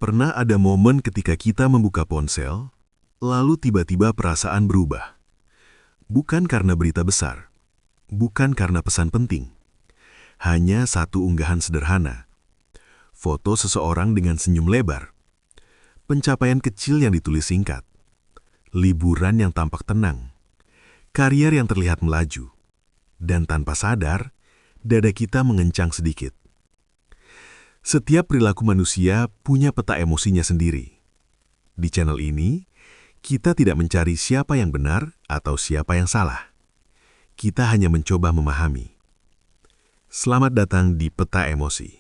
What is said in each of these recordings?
Pernah ada momen ketika kita membuka ponsel, lalu tiba-tiba perasaan berubah. Bukan karena berita besar, bukan karena pesan penting. Hanya satu unggahan sederhana. Foto seseorang dengan senyum lebar. Pencapaian kecil yang ditulis singkat. Liburan yang tampak tenang. Karier yang terlihat melaju. Dan tanpa sadar, dada kita mengencang sedikit. Setiap perilaku manusia punya peta emosinya sendiri. Di channel ini, kita tidak mencari siapa yang benar atau siapa yang salah. Kita hanya mencoba memahami. Selamat datang di Peta Emosi.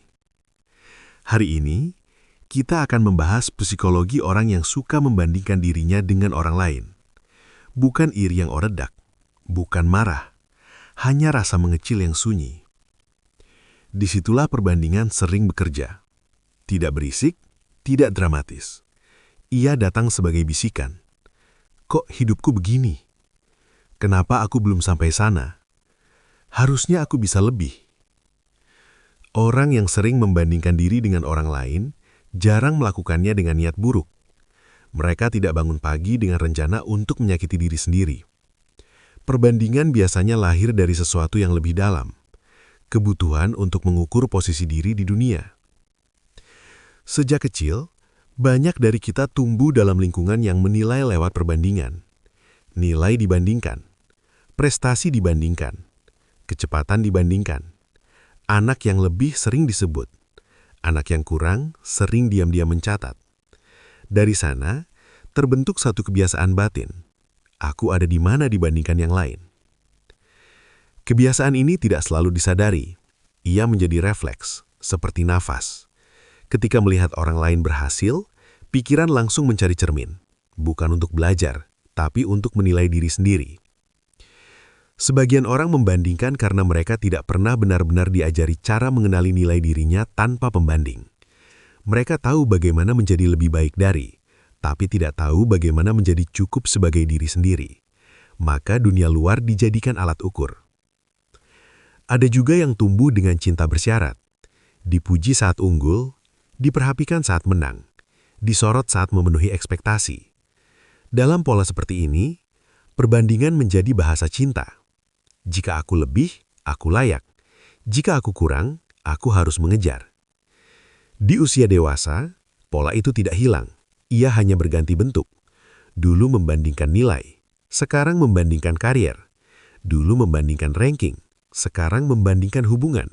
Hari ini, kita akan membahas psikologi orang yang suka membandingkan dirinya dengan orang lain. Bukan iri yang oredak, bukan marah, hanya rasa mengecil yang sunyi. Disitulah perbandingan sering bekerja. Tidak berisik, tidak dramatis. Ia datang sebagai bisikan. Kok hidupku begini? Kenapa aku belum sampai sana? Harusnya aku bisa lebih. Orang yang sering membandingkan diri dengan orang lain jarang melakukannya dengan niat buruk. Mereka tidak bangun pagi dengan rencana untuk menyakiti diri sendiri. Perbandingan biasanya lahir dari sesuatu yang lebih dalam. Kebutuhan untuk mengukur posisi diri di dunia. Sejak kecil, banyak dari kita tumbuh dalam lingkungan yang menilai lewat perbandingan. Nilai dibandingkan, prestasi dibandingkan, kecepatan dibandingkan. Anak yang lebih sering disebut, anak yang kurang sering diam-diam mencatat. Dari sana, terbentuk satu kebiasaan batin. Aku ada di mana dibandingkan yang lain. Kebiasaan ini tidak selalu disadari. Ia menjadi refleks, seperti nafas. Ketika melihat orang lain berhasil, pikiran langsung mencari cermin. Bukan untuk belajar, tapi untuk menilai diri sendiri. Sebagian orang membandingkan karena mereka tidak pernah benar-benar diajari cara mengenali nilai dirinya tanpa pembanding. Mereka tahu bagaimana menjadi lebih baik dari, tapi tidak tahu bagaimana menjadi cukup sebagai diri sendiri. Maka dunia luar dijadikan alat ukur. Ada juga yang tumbuh dengan cinta bersyarat. Dipuji saat unggul, diperhatikan saat menang, disorot saat memenuhi ekspektasi. Dalam pola seperti ini, perbandingan menjadi bahasa cinta. Jika aku lebih, aku layak. Jika aku kurang, aku harus mengejar. Di usia dewasa, pola itu tidak hilang. Ia hanya berganti bentuk. Dulu membandingkan nilai, sekarang membandingkan karier. Dulu membandingkan ranking, sekarang membandingkan hubungan.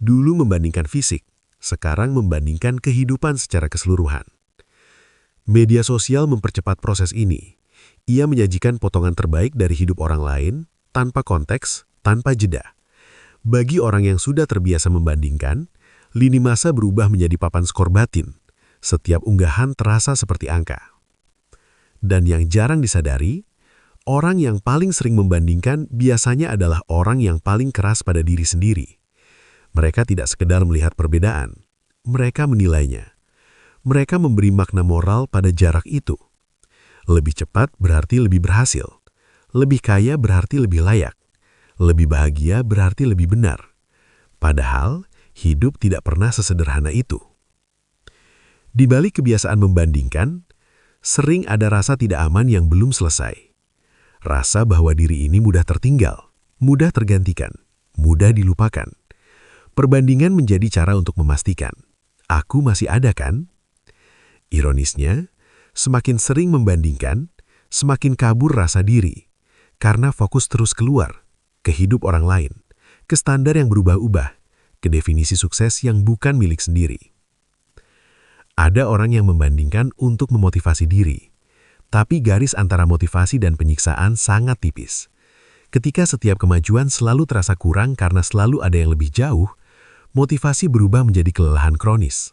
Dulu membandingkan fisik, sekarang membandingkan kehidupan secara keseluruhan. Media sosial mempercepat proses ini. Ia menyajikan potongan terbaik dari hidup orang lain, tanpa konteks, tanpa jeda. Bagi orang yang sudah terbiasa membandingkan, lini masa berubah menjadi papan skor batin. Setiap unggahan terasa seperti angka. Dan yang jarang disadari, orang yang paling sering membandingkan biasanya adalah orang yang paling keras pada diri sendiri. Mereka tidak sekedar melihat perbedaan, mereka menilainya. Mereka memberi makna moral pada jarak itu. Lebih cepat berarti lebih berhasil. Lebih kaya berarti lebih layak. Lebih bahagia berarti lebih benar. Padahal, hidup tidak pernah sesederhana itu. Di balik kebiasaan membandingkan, sering ada rasa tidak aman yang belum selesai. Rasa bahwa diri ini mudah tertinggal, mudah tergantikan, mudah dilupakan. Perbandingan menjadi cara untuk memastikan, aku masih ada kan? Ironisnya, semakin sering membandingkan, semakin kabur rasa diri. Karena fokus terus keluar, ke hidup orang lain, ke standar yang berubah-ubah, ke definisi sukses yang bukan milik sendiri. Ada orang yang membandingkan untuk memotivasi diri, tapi garis antara motivasi dan penyiksaan sangat tipis. Ketika setiap kemajuan selalu terasa kurang karena selalu ada yang lebih jauh, motivasi berubah menjadi kelelahan kronis.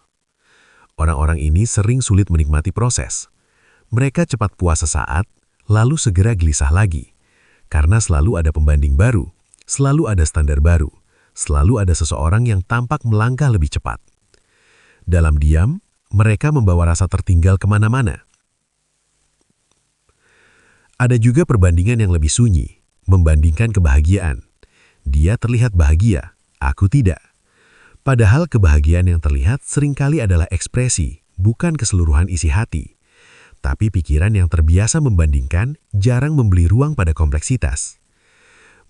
Orang-orang ini sering sulit menikmati proses. Mereka cepat puas sesaat, lalu segera gelisah lagi. Karena selalu ada pembanding baru, selalu ada standar baru, selalu ada seseorang yang tampak melangkah lebih cepat. Dalam diam, mereka membawa rasa tertinggal kemana-mana. Ada juga perbandingan yang lebih sunyi, membandingkan kebahagiaan. Dia terlihat bahagia, aku tidak. Padahal kebahagiaan yang terlihat seringkali adalah ekspresi, bukan keseluruhan isi hati. Tapi pikiran yang terbiasa membandingkan jarang memberi ruang pada kompleksitas.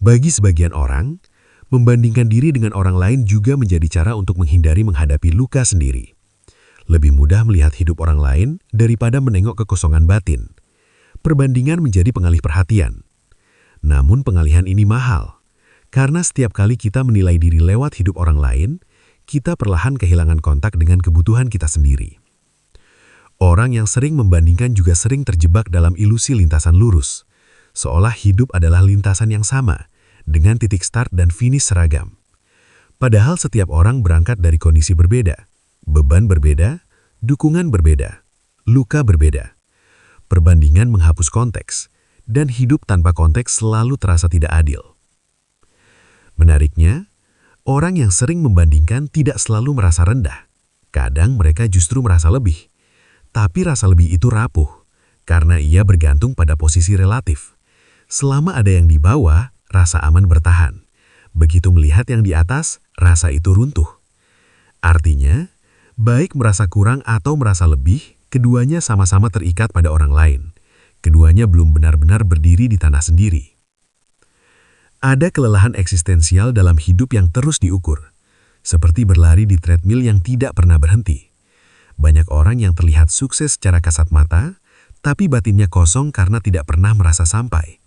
Bagi sebagian orang, membandingkan diri dengan orang lain juga menjadi cara untuk menghindari menghadapi luka sendiri. Lebih mudah melihat hidup orang lain daripada menengok kekosongan batin. Perbandingan menjadi pengalih perhatian. Namun pengalihan ini mahal, karena setiap kali kita menilai diri lewat hidup orang lain, kita perlahan kehilangan kontak dengan kebutuhan kita sendiri. Orang yang sering membandingkan juga sering terjebak dalam ilusi lintasan lurus, seolah hidup adalah lintasan yang sama, dengan titik start dan finish seragam. Padahal setiap orang berangkat dari kondisi berbeda, beban berbeda, dukungan berbeda, luka berbeda. Perbandingan menghapus konteks, dan hidup tanpa konteks selalu terasa tidak adil. Menariknya, orang yang sering membandingkan tidak selalu merasa rendah. Kadang mereka justru merasa lebih. Tapi rasa lebih itu rapuh, karena ia bergantung pada posisi relatif. Selama ada yang di bawah, rasa aman bertahan. Begitu melihat yang di atas, rasa itu runtuh. Artinya, baik merasa kurang atau merasa lebih, keduanya sama-sama terikat pada orang lain. Keduanya belum benar-benar berdiri di tanah sendiri. Ada kelelahan eksistensial dalam hidup yang terus diukur, seperti berlari di treadmill yang tidak pernah berhenti. Banyak orang yang terlihat sukses secara kasat mata, tapi batinnya kosong karena tidak pernah merasa sampai.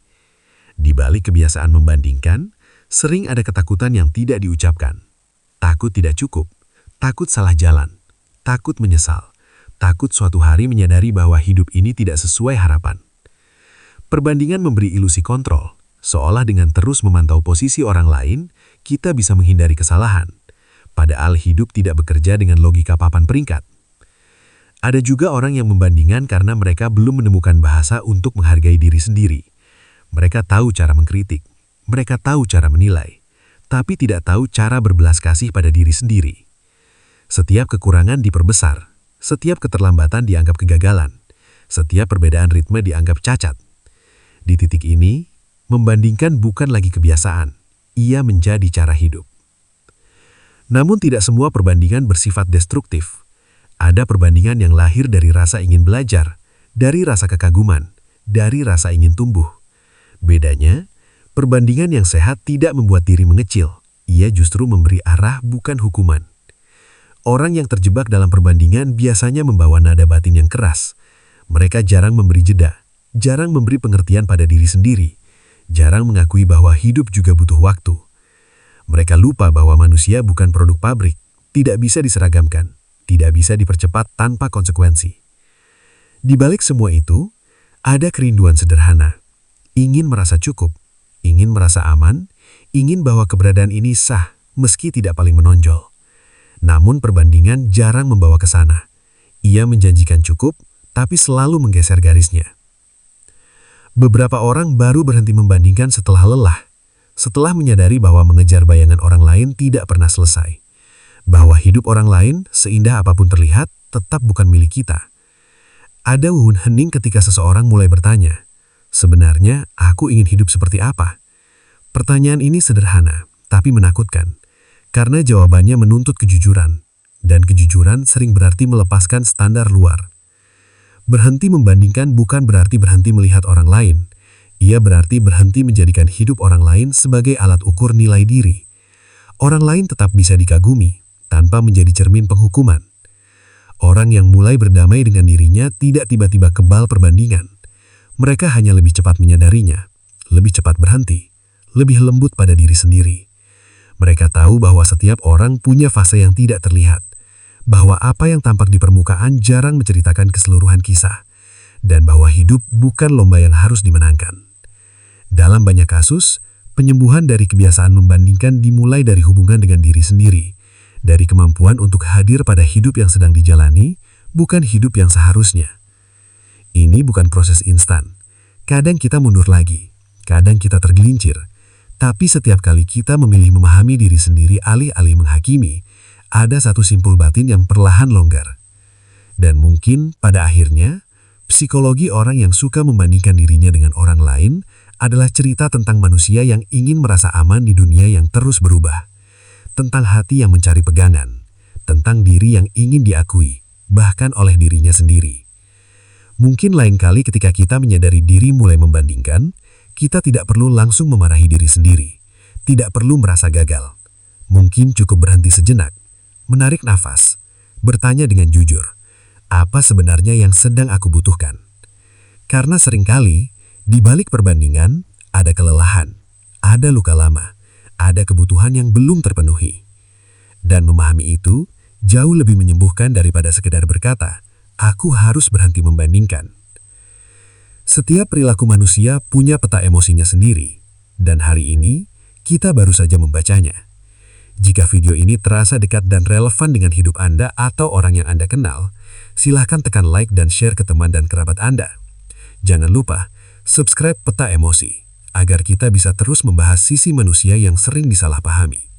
Di balik kebiasaan membandingkan, sering ada ketakutan yang tidak diucapkan. Takut tidak cukup, takut salah jalan, takut menyesal, takut suatu hari menyadari bahwa hidup ini tidak sesuai harapan. Perbandingan memberi ilusi kontrol, seolah dengan terus memantau posisi orang lain, kita bisa menghindari kesalahan. Padahal hidup tidak bekerja dengan logika papan peringkat. Ada juga orang yang membandingkan karena mereka belum menemukan bahasa untuk menghargai diri sendiri. Mereka tahu cara mengkritik, mereka tahu cara menilai, tapi tidak tahu cara berbelas kasih pada diri sendiri. Setiap kekurangan diperbesar. Setiap keterlambatan dianggap kegagalan, setiap perbedaan ritme dianggap cacat. Di titik ini, membandingkan bukan lagi kebiasaan, ia menjadi cara hidup. Namun tidak semua perbandingan bersifat destruktif. Ada perbandingan yang lahir dari rasa ingin belajar, dari rasa kekaguman, dari rasa ingin tumbuh. Bedanya, perbandingan yang sehat tidak membuat diri mengecil, ia justru memberi arah bukan hukuman. Orang yang terjebak dalam perbandingan biasanya membawa nada batin yang keras. Mereka jarang memberi jeda, jarang memberi pengertian pada diri sendiri, jarang mengakui bahwa hidup juga butuh waktu. Mereka lupa bahwa manusia bukan produk pabrik, tidak bisa diseragamkan, tidak bisa dipercepat tanpa konsekuensi. Di balik semua itu, ada kerinduan sederhana. Ingin merasa cukup, ingin merasa aman, ingin bahwa keberadaan ini sah meski tidak paling menonjol. Namun perbandingan jarang membawa ke sana. Ia menjanjikan cukup, tapi selalu menggeser garisnya. Beberapa orang baru berhenti membandingkan setelah lelah, setelah menyadari bahwa mengejar bayangan orang lain tidak pernah selesai. Bahwa hidup orang lain, seindah apapun terlihat, tetap bukan milik kita. Ada wuhun hening ketika seseorang mulai bertanya, sebenarnya aku ingin hidup seperti apa? Pertanyaan ini sederhana, tapi menakutkan. Karena jawabannya menuntut kejujuran, dan kejujuran sering berarti melepaskan standar luar. Berhenti membandingkan bukan berarti berhenti melihat orang lain. Ia berarti berhenti menjadikan hidup orang lain sebagai alat ukur nilai diri. Orang lain tetap bisa dikagumi, tanpa menjadi cermin penghukuman. Orang yang mulai berdamai dengan dirinya tidak tiba-tiba kebal perbandingan. Mereka hanya lebih cepat menyadarinya, lebih cepat berhenti, lebih lembut pada diri sendiri. Mereka tahu bahwa setiap orang punya fase yang tidak terlihat, bahwa apa yang tampak di permukaan jarang menceritakan keseluruhan kisah, dan bahwa hidup bukan lomba yang harus dimenangkan. Dalam banyak kasus, penyembuhan dari kebiasaan membandingkan dimulai dari hubungan dengan diri sendiri, dari kemampuan untuk hadir pada hidup yang sedang dijalani, bukan hidup yang seharusnya. Ini bukan proses instan. Kadang kita mundur lagi, kadang kita tergelincir. Tapi setiap kali kita memilih memahami diri sendiri alih-alih menghakimi, ada satu simpul batin yang perlahan longgar. Dan mungkin pada akhirnya, psikologi orang yang suka membandingkan dirinya dengan orang lain adalah cerita tentang manusia yang ingin merasa aman di dunia yang terus berubah. Tentang hati yang mencari pegangan, tentang diri yang ingin diakui, bahkan oleh dirinya sendiri. Mungkin lain kali ketika kita menyadari diri mulai membandingkan, kita tidak perlu langsung memarahi diri sendiri, tidak perlu merasa gagal. Mungkin cukup berhenti sejenak, menarik nafas, bertanya dengan jujur, apa sebenarnya yang sedang aku butuhkan? Karena seringkali, di balik perbandingan, ada kelelahan, ada luka lama, ada kebutuhan yang belum terpenuhi. Dan memahami itu, jauh lebih menyembuhkan daripada sekedar berkata, aku harus berhenti membandingkan. Setiap perilaku manusia punya peta emosinya sendiri, dan hari ini kita baru saja membacanya. Jika video ini terasa dekat dan relevan dengan hidup Anda atau orang yang Anda kenal, silahkan tekan like dan share ke teman dan kerabat Anda. Jangan lupa, subscribe Peta Emosi, agar kita bisa terus membahas sisi manusia yang sering disalahpahami.